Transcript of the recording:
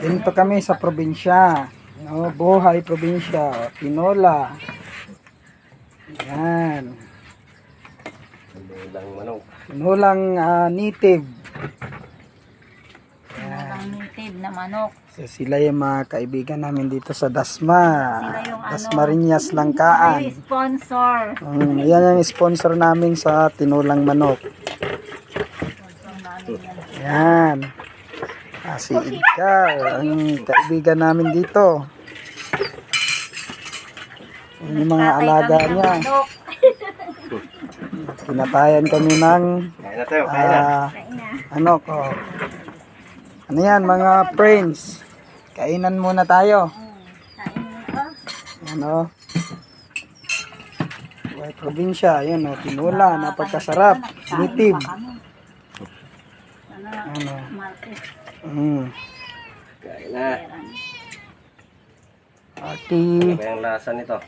Dito kami sa probinsya. No, buhay probinsya. Tinola. Yan. Tinolang manok. Tinolang native. Tinolang native na manok. So, sila yung mga kaibigan namin dito sa Dasma. Sila yung Dasmariñas, May Langkaan. sponsor. Yan ang sponsor namin sa Tinolang Manok. Sponsor namin yan. Yan. Si Edgar, ang kaibigan namin dito. Yan yung mga Nagtatay alaga kami ng niya. manok. Kinatayan kami ng Kain na tayo, kain na. Kain na. ano yan mga friends. Kainan muna tayo. Kain na. Ano? Buhay probinsya, yun o, tinula, napagkasarap, native. Ano? Martes. Kain na. Party. Ano ba yung lasa nito?